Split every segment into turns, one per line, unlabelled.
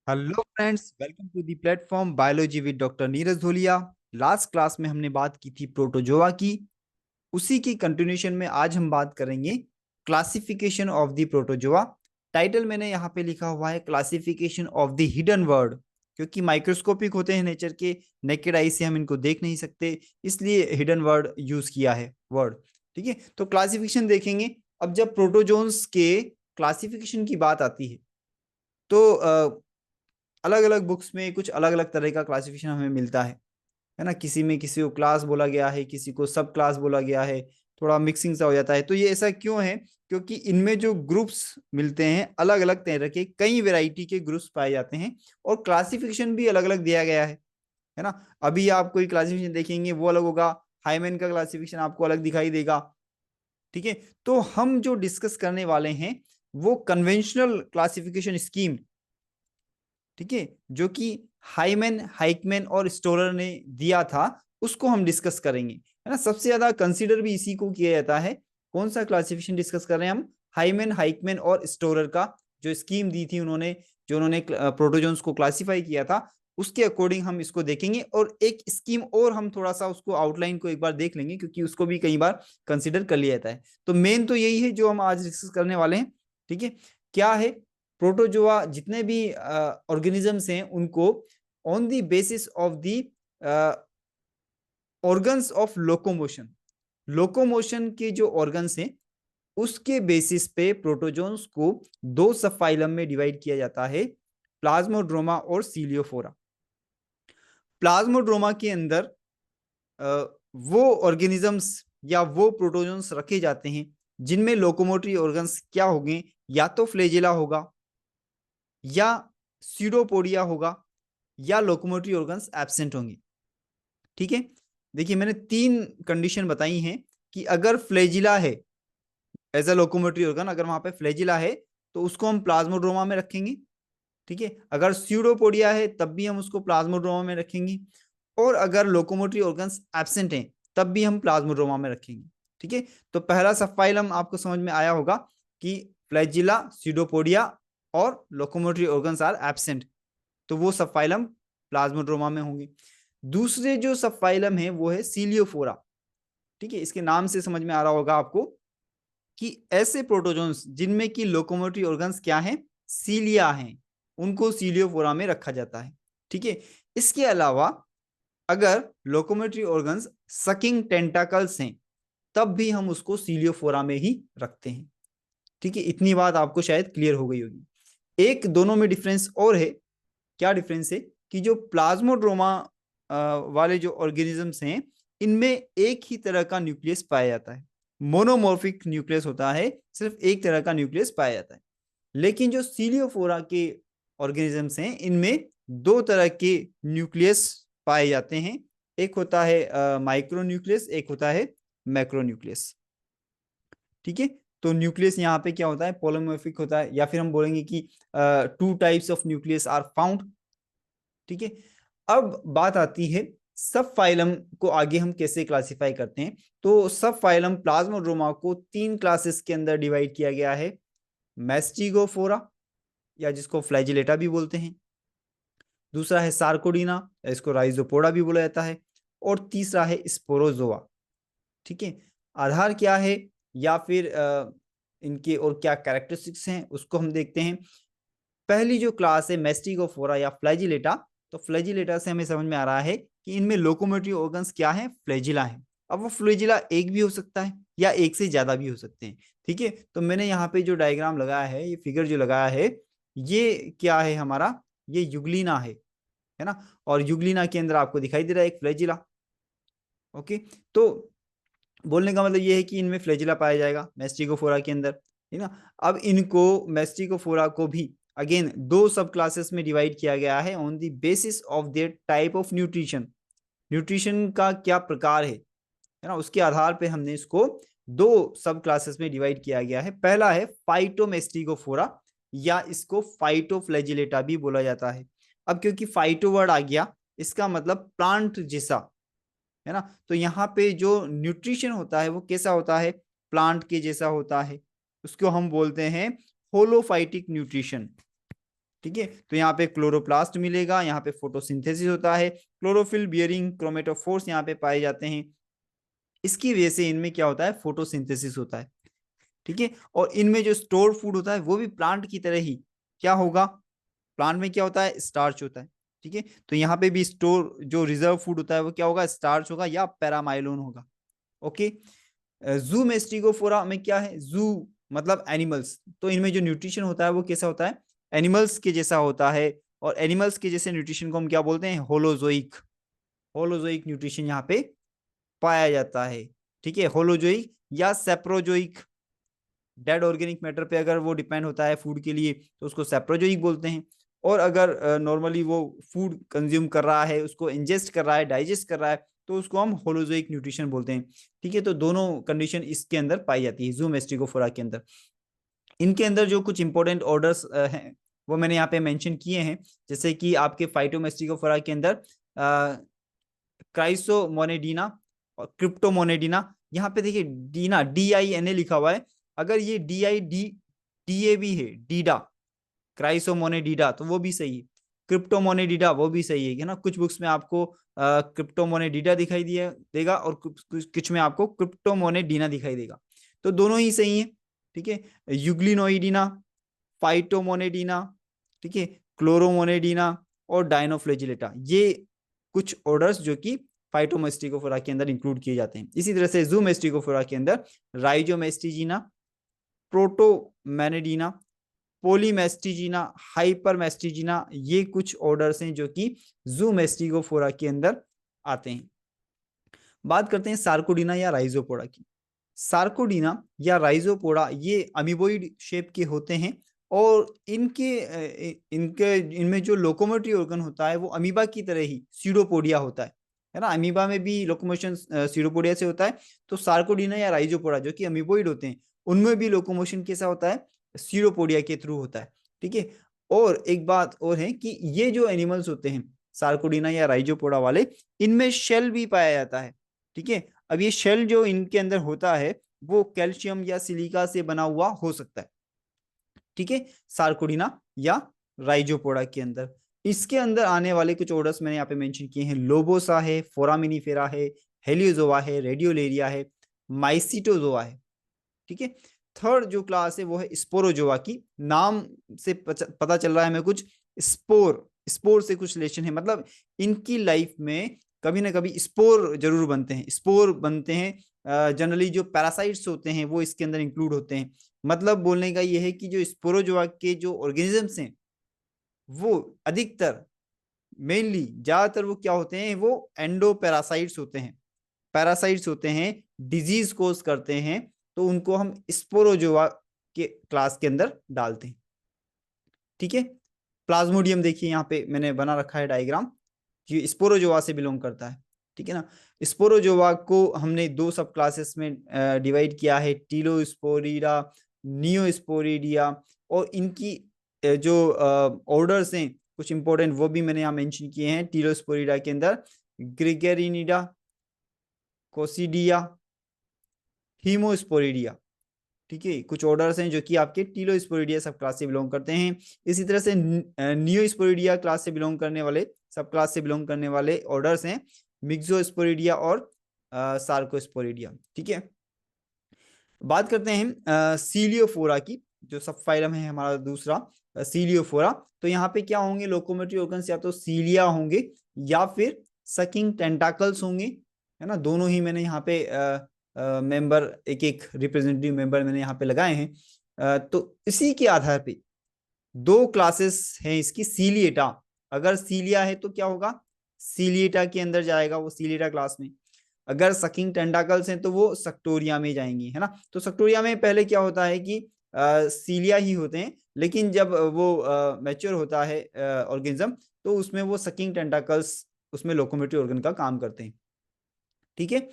Hello friends, welcome to the platform biology with doctor Neeraj Dholiya. Last class में हमने बात की थी प्रोटोजोआ की। उसी की कंटिन्यूशन में आज हम बात करेंगे classification of the protozoa. Title मैंने यहाँ पे लिखा हुआ है classification of the hidden word, क्योंकि माइक्रोस्कोपिक होते हैं नेचर के, नेकेड आई से हम इनको देख नहीं सकते, इसलिए हिडन वर्ड यूज किया है वर्ड। ठीक है, तो क्लासिफिकेशन देखेंगे। अब जब प्रोटोजोन्स के क्लासिफिकेशन की बात आती है तो अलग अलग बुक्स में कुछ अलग अलग तरह का क्लासिफिकेशन हमें मिलता है ना। किसी में किसी को क्लास बोला गया है, किसी को सब क्लास बोला गया है, थोड़ा मिक्सिंग सा हो जाता है। तो ये ऐसा क्यों है? क्योंकि इनमें जो ग्रुप्स मिलते हैं, अलग अलग तरह के कई वैरायटी के ग्रुप्स पाए जाते हैं, और क्लासिफिकेशन भी अलग अलग दिया गया है ना। अभी आप कोई क्लासिफिकेशन देखेंगे वो अलग होगा, हाइमैन का क्लासिफिकेशन आपको अलग दिखाई देगा। ठीक है, तो हम जो डिस्कस करने वाले हैं वो कन्वेंशनल क्लासिफिकेशन स्कीम, ठीक है, जो कि हाइमैन, हाइकमैन और स्टोरर ने दिया था, उसको हम डिस्कस करेंगे, है ना। सबसे ज्यादा कंसीडर भी इसी को किया जाता है। कौन सा क्लासिफिकेशन डिस्कस कर रहे हैं हम? हाइमैन, हाइकमैन और स्टोरर का जो स्कीम दी थी उन्होंने, जो उन्होंने प्रोटोजोन्स को क्लासिफाई किया था, उसके अकॉर्डिंग हम इसको देखेंगे। और एक स्कीम और हम थोड़ा सा उसको आउटलाइन को एक बार देख लेंगे, क्योंकि उसको भी कई बार कंसिडर कर लिया जाता है। तो मेन तो यही है जो हम आज डिस्कस करने वाले हैं। ठीक है, क्या है? प्रोटोजोआ जितने भी ऑर्गेनिजम्स हैं उनको on the basis of the organs of locomotion, locomotion के जो ऑर्गन्स हैं उसके बेसिस पे प्रोटोजोन्स को दो सब फाइलम में डिवाइड किया जाता है, प्लाज्मोड्रोमा और सीलियोफोरा। प्लाज्मोड्रोमा के अंदर वो ऑर्गेनिजम्स या वो प्रोटोजोन्स रखे जाते हैं जिनमें लोकोमोटरी ऑर्गन्स क्या होंगे, या तो फ्लेजिला होगा, या सीडोपोडिया होगा, या लोकोमोटरी ऑर्गन्स एब्सेंट होंगे। ठीक है, देखिए मैंने तीन कंडीशन बताई हैं कि अगर फ्लेजिला है एज अ लोकोमोटरी ऑर्गन, अगर वहां पे फ्लेजिला है तो उसको हम प्लाज्मोड्रोमा में रखेंगे। ठीक है, अगर स्यूडोपोडिया है तब भी हम उसको प्लाज्मोड्रोमा में रखेंगे, और अगर लोकोमोटरी ऑर्गन्स एब्सेंट हैं तब भी हम प्लाज्मोड्रोमा में रखेंगे। ठीक है, तो पहला सब फाइलम आपको समझ में आया होगा कि फ्लैजिला, स्यूडोपोडिया और लोकोमोटरी ऑर्गन्स आर एब्सेंट, तो वो सब फाइलम प्लाज्मोड्रोमा में होंगे। दूसरे जो सब फाइलम है वो है सीलियोफोरा। ठीक है, इसके नाम से समझ में आ रहा होगा आपको कि ऐसे प्रोटोजोन्स जिनमें की लोकोमोटरी ऑर्गन्स क्या हैं, सीलिया हैं, उनको सीलियोफोरा में रखा जाता है। ठीक है, इसके अलावा अगर लोकोमोटरी ऑर्गन्स सकिंग टेंटाकल्स हैं तब भी हम उसको सीलियोफोरा में ही रखते हैं। ठीक है, इतनी बात आपको शायद क्लियर हो गई होगी। एक दोनों में डिफरेंस और है। क्या डिफरेंस है? कि जो प्लाज्मोड्रोमा वाले जो ऑर्गेनिजम्स हैं इनमें एक ही तरह का न्यूक्लियस पाया जाता है, मोनोमॉर्फिक न्यूक्लियस होता है, सिर्फ एक तरह का न्यूक्लियस पाया जाता है। लेकिन जो सीलियोफोरा के ऑर्गेनिजम्स हैं इनमें दो तरह के न्यूक्लियस पाए जाते हैं। एक होता है माइक्रो न्यूक्लियस, एक होता है मैक्रो न्यूक्लियस। ठीक है, तो न्यूक्लियस यहाँ पे क्या होता है? पोलोमॉर्फिक होता है, या फिर हम बोलेंगे कि two types of nucleus are found. ठीक है, अब बात आती है सब फाइलम को आगे हम कैसे क्लासिफाई करते हैं। तो सब फाइलम प्लाज्मोड्रोमा को तीन क्लासेस के अंदर डिवाइड किया गया है। मैस्टिगोफोरा, या जिसको फ्लैजिलेटा भी बोलते हैं। दूसरा है सार्कोडीना, इसको राइजोपोडा भी बोला जाता है। और तीसरा है स्पोरोजोआ। ठीक है, आधार क्या है या फिर इनके और क्या कैरेक्टरिस्टिक्स हैं उसको हम देखते हैं। पहली जो क्लास है मैस्टिगोफोरा या फ्लैजिलेटा, तो फ्लैजिलेटा से हमें समझ में आ रहा है कि इनमें लोकोमोटरी ऑर्गन्स क्या है? फ्लैजिला है। अब वो फ्लैजिला एक भी हो सकता है या एक से ज्यादा भी हो सकते हैं। ठीक है, तो मैंने यहाँ पे जो डायग्राम लगाया है, ये फिगर जो लगाया है, ये क्या है हमारा? ये युगलिना है ना। और युगलिना के अंदर आपको दिखाई दे रहा है एक फ्लैजिला। ओके, तो बोलने का मतलब ये है कि इनमें फ्लैजिला पाया जाएगा मैस्टिकोफोरा के अंदर, है ना। अब इनको मैस्टिकोफोरा को भी अगेन दो सब क्लासेस में डिवाइड किया गया है on the basis of their type of nutrition. Nutrition का क्या प्रकार है ना, उसके आधार पे हमने इसको दो सब क्लासेस में डिवाइड किया गया है। पहला है फाइटोमेस्टिकोफोरा, या इसको फाइटोफ्लैजिलेटा भी बोला जाता है। अब क्योंकि फाइटो वर्ड आ गया, इसका मतलब प्लांट जैसा, है ना। तो यहाँ पे जो न्यूट्रिशन होता है वो कैसा होता है? प्लांट के जैसा होता है। उसको हम बोलते हैं होलोफाइटिक न्यूट्रिशन। ठीक है। तो यहाँ पे क्लोरोप्लास्ट मिलेगा, यहाँ पे फोटोसिंथेसिस होता है, क्लोरोफिल बियरिंग क्रोमेटोफोर्स यहाँ पे पाए जाते हैं। इसकी वजह से इनमें क्या होता है, फोटोसिंथेसिस होता है। ठीक है। और इनमें जो स्टोर फूड होता है वो भी प्लांट की तरह ही क्या होगा, प्लांट में क्या होता है, स्टार्च होता है। ठीक है। तो यहाँ पे भी स्टोर जो रिजर्व फूड होता है वो क्या होगा, स्टार्च होगा या पैरामाइलोन होगा। ओके। जू मेस्टिकोफोरा में क्या है, जू मतलब एनिमल्स, तो इनमें जो न्यूट्रिशन होता है वो कैसा होता है, एनिमल्स के जैसा होता है। और एनिमल्स के जैसे न्यूट्रिशन को हम क्या बोलते हैं, होलोजोइक। होलोजोइक न्यूट्रिशन यहाँ पे पाया जाता है। ठीक है। होलोजोइक या सेप्रोजोइक, डेड ऑर्गेनिक मैटर पे अगर वो डिपेंड होता है फूड के लिए तो उसको सेप्रोजोइक बोलते हैं। और अगर नॉर्मली वो फूड कंज्यूम कर रहा है, उसको इंजेस्ट कर रहा है, डाइजेस्ट कर रहा है, तो उसको हम होलोजोइक न्यूट्रिशन बोलते हैं। ठीक है। तो दोनों कंडीशन इसके अंदर पाई जाती है जू मेस्टिकोफोरा के अंदर। इनके अंदर जो कुछ इंपॉर्टेंट ऑर्डर्स हैं वो मैंने यहाँ पे मेंशन किए हैं। जैसे कि आपके फाइटोमेस्टिकोफोरा के अंदर क्राइसोमोनेडीना और क्रिप्टोमोनेडीना, यहाँ पे देखिए डीना DINA लिखा हुआ है, अगर ये DIDA भी है, डीडा, क्राइसोमोनेडीडा, तो वो भी सही है। क्रिप्टोमोनेडीडा वो भी सही है ना। कुछ बुक्स में आपको क्रिप्टोमोनेडीडा दिखाई दिया देगा और कुछ में आपको क्रिप्टोमोनेडीना दिखाई देगा, तो दोनों ही सही है। ठीक है। यूग्लिनोइडीना, फाइटोमोनेडीना, ठीक है, क्लोरोमोनेडीना और डायनोफ्लेजिलेटा, ये कुछ ऑर्डर्स जो कि फाइटोमेस्टिकोफोरा के अंदर इंक्लूड किए जाते हैं। इसी तरह से जूमेस्टिकोफोरा के अंदर राइजोमेस्टिजीना, प्रोटोमेनेडीना, पोलीमेस्टिजीना, हाइपरमेस्टिजीना, ये कुछ ऑर्डर्स हैं जो कि जूमेस्टिकोफोरा के अंदर आते हैं। बात करते हैं सार्कोडीना या राइजोपोडा की। सार्कोडीना या राइजोपोडा ये अमीबोइड शेप के होते हैं और इनमें जो लोकोमोटरी ऑर्गन होता है वो अमीबा की तरह ही सीडोपोडिया होता है ना। अमीबा में भी लोकोमोशन सीडोपोडिया से होता है, तो सार्कोडीना या राइजोपोडा जो कि अमीबोइड होते हैं उनमें भी लोकोमोशन कैसा होता है, सीडोपोडिया के थ्रू होता है। ठीक है। और एक बात और है कि ये जो एनिमल्स होते हैं सार्कोडीना या राइजोपोडा वाले, इनमें शेल भी पाया जाता है। ठीक है। अब ये शेल जो इनके अंदर होता है वो कैल्शियम या सिलिका से बना हुआ हो सकता है। ठीक है। सार्कोडीना या राइजोपोडा के अंदर, इसके अंदर आने वाले कुछ ऑर्डर्स मैंने यहाँ पे मेंशन किए हैं। लोबोसा है, फोरामिनीफेरा है, हेलियोजोआ है, रेडियोलेरिया है, माइसिटोजोआ है। ठीक है। थर्ड जो क्लास है वो है स्पोरोजोआ की। नाम से पता चल रहा है हमें कुछ स्पोर, स्पोर से कुछ रिलेशन है, मतलब इनकी लाइफ में कभी ना कभी स्पोर जरूर बनते हैं। स्पोर बनते हैं जनरली, जो पैरासाइट्स होते हैं वो इसके अंदर इंक्लूड होते हैं। मतलब बोलने का ये है कि जो स्पोरोजोआ के जो ऑर्गेनिजम्स हैं वो अधिकतर, मेनली ज्यादातर वो क्या होते हैं, वो एंडो पैरासाइट्स होते हैं। पैरासाइट्स होते हैं, डिजीज कोज करते हैं, तो उनको हम स्पोरोजोआ के क्लास के अंदर डालते हैं। ठीक है। प्लाज्मोडियम देखिए यहाँ पे मैंने बना रखा है डायग्राम, ये स्पोरोजोआ से बिलोंग करता है। ठीक है ना। स्पोरोजोआ को हमने दो सब क्लासेस में डिवाइड किया है, टीलोस्पोरिडा, नियोस्पोरिडिया। और इनकी जो ऑर्डर्स हैं कुछ इंपॉर्टेंट वो भी मैंने यहाँ मेंशन किए हैं। टीलोस्पोरिडा के अंदर ग्रिगेरिनिडा, कोसिडिया, हीमोस्पोरिडिया। ठीक है। कुछ ऑर्डर्स हैं जो कि आपके टीलोस्पोरिडिया सब क्लास से बिलोंग करते हैं। इसी तरह से नियोस्पोरिडिया क्लास से बिलोंग करने वाले, सब क्लास से बिलोंग करने वाले ऑर्डर्स हैं मिक्सोस्पोरिडिया और सार्कोस्पोरिडिया। ठीक है। बात करते हैं सीलियोफोरा की, जो सब फाइलम है हमारा दूसरा सीलियोफोरा। तो यहाँ पे क्या होंगे, लोकोमोटरी ऑर्गन्स या तो सीलिया होंगे या फिर सकिंग टेंटाकल्स होंगे, है ना। दोनों ही मैंने यहाँ पे मेंबर, एक एक रिप्रेजेंटेटिव मेंबर मैंने यहाँ पे लगाए हैं। तो इसी के आधार पे दो क्लासेस हैं इसकी। सीलिएटा, अगर सीलिया है तो क्या होगा, सीलिएटा के अंदर जाएगा वो, सीलिएटा क्लास में। अगर सकिंग टेंटाकल्स हैं तो वो सक्टोरिया में जाएंगी, है ना। तो सक्टोरिया में पहले क्या होता है कि सीलिया ही होते हैं, लेकिन जब वो मैच्योर होता है ऑर्गेनिज्म, तो उसमें वो सकिंग टेंटाकल्स, उसमें लोकोमोटरी ऑर्गन का काम करते हैं। ठीक है।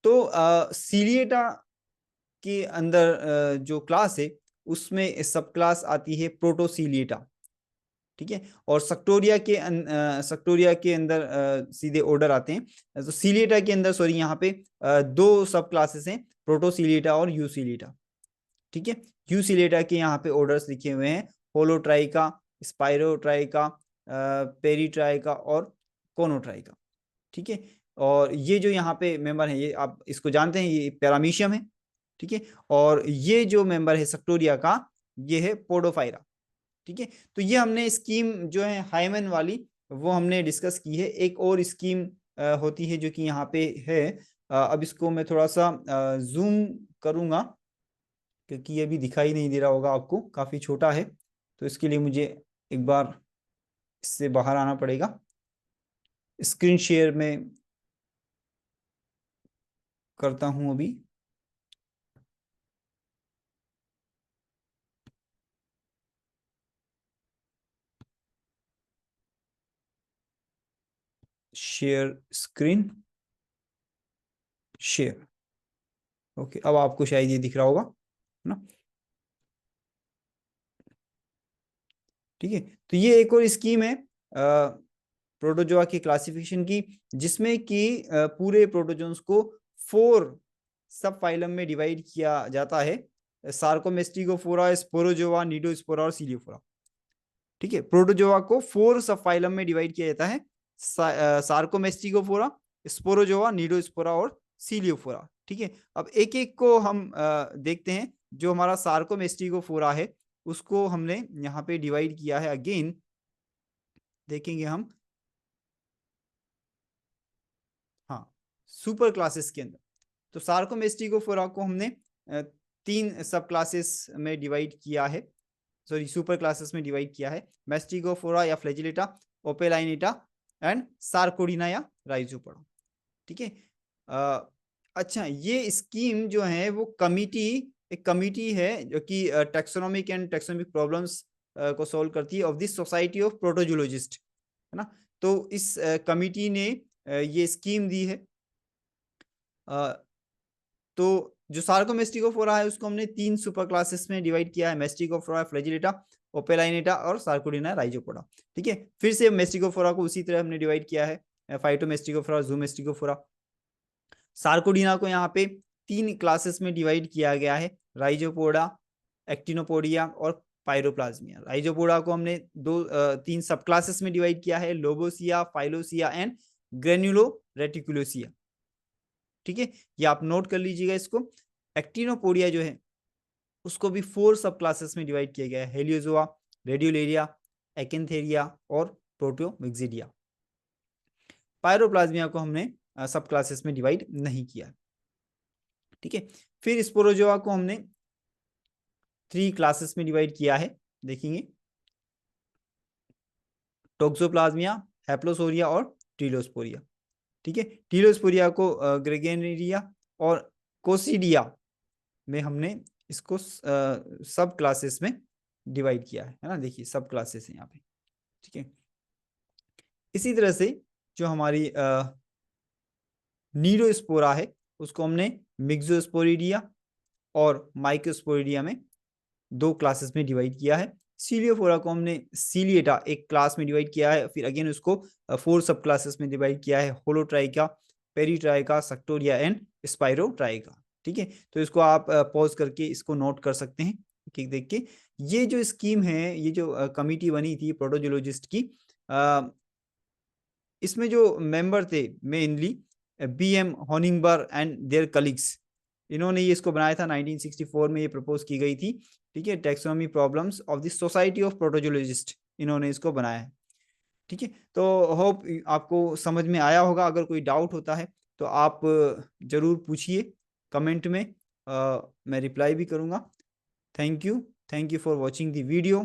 तो सीलिएटा के अंदर जो क्लास है उसमें सब क्लास आती है प्रोटोसीलिएटा। ठीक है। और सक्टोरिया के अंदर सीधे ऑर्डर आते हैं। तो सीलिएटा के अंदर, सॉरी, यहाँ पे दो सब क्लासेस हैं, प्रोटोसीलिएटा और यूसीलिएटा। ठीक है। यूसीलिएटा के यहाँ पे ऑर्डर्स लिखे हुए हैं, होलोट्राइका, स्पाइरोट्राइका, पेरीट्राइका और कोनोट्राइका। ठीक है, और ये जो यहाँ पे मेंबर है, ये आप इसको जानते हैं, ये पैरामीशियम है। ठीक है, और ये जो मेंबर है सेक्टोरिया का, ये है पोडोफाइरा। ठीक है, तो ये हमने स्कीम जो है हाइमन वाली, वो हमने डिस्कस की है। एक और स्कीम होती है जो कि यहाँ पे है। अब इसको मैं थोड़ा सा जूम करूंगा, क्योंकि ये भी दिखाई नहीं दे रहा होगा आपको, काफी छोटा है, तो इसके लिए मुझे एक बार इससे बाहर आना पड़ेगा। स्क्रीन शेयर में करता हूं अभी। Share screen, share. ओके, अब आपको शायद ये दिख रहा होगा, है ना। ठीक है, तो ये एक और स्कीम है प्रोटोजोआ की क्लासिफिकेशन की, जिसमें कि पूरे प्रोटोजोन्स को 4 सब फाइलम में डिवाइड किया जाता है। सार्कोमेस्टिगोफोरा, स्पोरोजोआ, निडोस्पोरा और सीलियोफोरा। ठीक है, प्रोटोजोआ को 4 सब फाइलम में डिवाइड किया जाता है। सार्कोमेस्टिगोफोरा, स्पोरोजोआ, निडोस्पोरा और सीलियोफोरा। ठीक है, अब एक एक को हम देखते हैं। जो हमारा सार्कोमेस्टिगोफोरा है, उसको हमने यहाँ पे डिवाइड किया है। अगेन देखेंगे हम, हाँ, सुपर क्लासेस के अंदर। तो सार्कोमेस्टिगोफोरा को हमने 3 सब क्लासेस में डिवाइड किया है, सॉरी सुपर क्लासेस में डिवाइड किया है। मेस्टिगोफोरा या फ्लैजिलेटा, ओपेलाइनेटा एंड सार्कोडिना या राइजोपोडा। ठीक है, अच्छा, ये स्कीम जो है वो कमिटी, एक कमिटी है जो कि टैक्सोनॉमिक एंड टैक्सोनॉमिक प्रॉब्लम्स को सॉल्व करती है, ऑफ दिस सोसाइटी ऑफ प्रोटोजोलॉजिस्ट, है ना। तो इस कमिटी ने ये स्कीम दी है। तो जो सार्कोमेस्टिगोफोरा है, उसको हमने 3 सुपर क्लासेस में डिवाइड किया है। मेस्टिगोफोरा, फ्लैजिलेटा, ओपेलाइनेटा और सार्कोडिना, राइजोपोडा। ठीक है, फिर से मेस्टिगोफोरा को उसी तरह हमने डिवाइड किया है, फाइटोमेस्टिगोफोरा, जूमेस्टिगोफोरा। सार्कोडिना को यहाँ पे 3 क्लासेस में डिवाइड किया गया है, राइजोपोडा, एक्टिनोपोडिया और पायरोप्लाज्मिया। राइजोपोडा को हमने 3 सब क्लासेस में डिवाइड किया है, लोबोसिया, फाइलोसिया एंड ग्रेन्युलो रेटिकुलोसिया। ठीक है, ये आप नोट कर लीजिएगा इसको। एक्टिनोपोडिया जो है, उसको भी 4 सब क्लासेस में डिवाइड किया गया है, हेलियोजोआ, रेडियोलेरिया, एकेंथेरिया और प्रोटियोमिक्सिडिया। पायरोप्लाज्मिया को हमने सब क्लासेस में डिवाइड नहीं किया। ठीक है, फिर स्पोरोजोआ को हमने 3 क्लासेस में डिवाइड किया है, देखेंगे, टोक्सोप्लाज्मिया, हैप्लोसोरिया और टीलोस्पोरिया। ठीक है, टीलोस्पोरिया को ग्रेगेनेरिया और कोसिडिया में हमने इसको सब क्लासेस में डिवाइड किया है ना। देखिए सब क्लासेस हैं यहाँ पे। ठीक है, इसी तरह से जो हमारी नीडोस्पोरा है, उसको हमने मिक्सोस्पोरिडिया और माइक्रोस्पोरिडिया में 2 क्लासेस में डिवाइड किया है। सीलियोफोरा को हमने सीलिएटा एक क्लास में डिवाइड किया है, फिर अगेन उसको 4 सब क्लासेस में डिवाइड किया है, होलोट्राइका, पेरीट्राइका, सेक्टोरिया एंड स्पाइरोट्राइका। ठीक है, तो इसको आप पॉज करके इसको नोट कर सकते हैं, एक देख के। ये जो स्कीम है, ये जो कमिटी बनी थी प्रोटोजोलॉजिस्ट की, इसमें जो मेंबर थे mainly B M. Honigberg and their colleagues, इन्होंने ये इसको बनाया था 1964 में, ये प्रपोज की गई थी। ठीक है, taxonomy problems of the society of protozoologist, इन्होंने इसको बनाया है। ठीक है, तो होप आपको समझ में आया होगा। अगर कोई डाउट होता है तो आप जरूर पूछिए कमेंट में, मैं रिप्लाई भी करूंगा। Thank you for watching the video.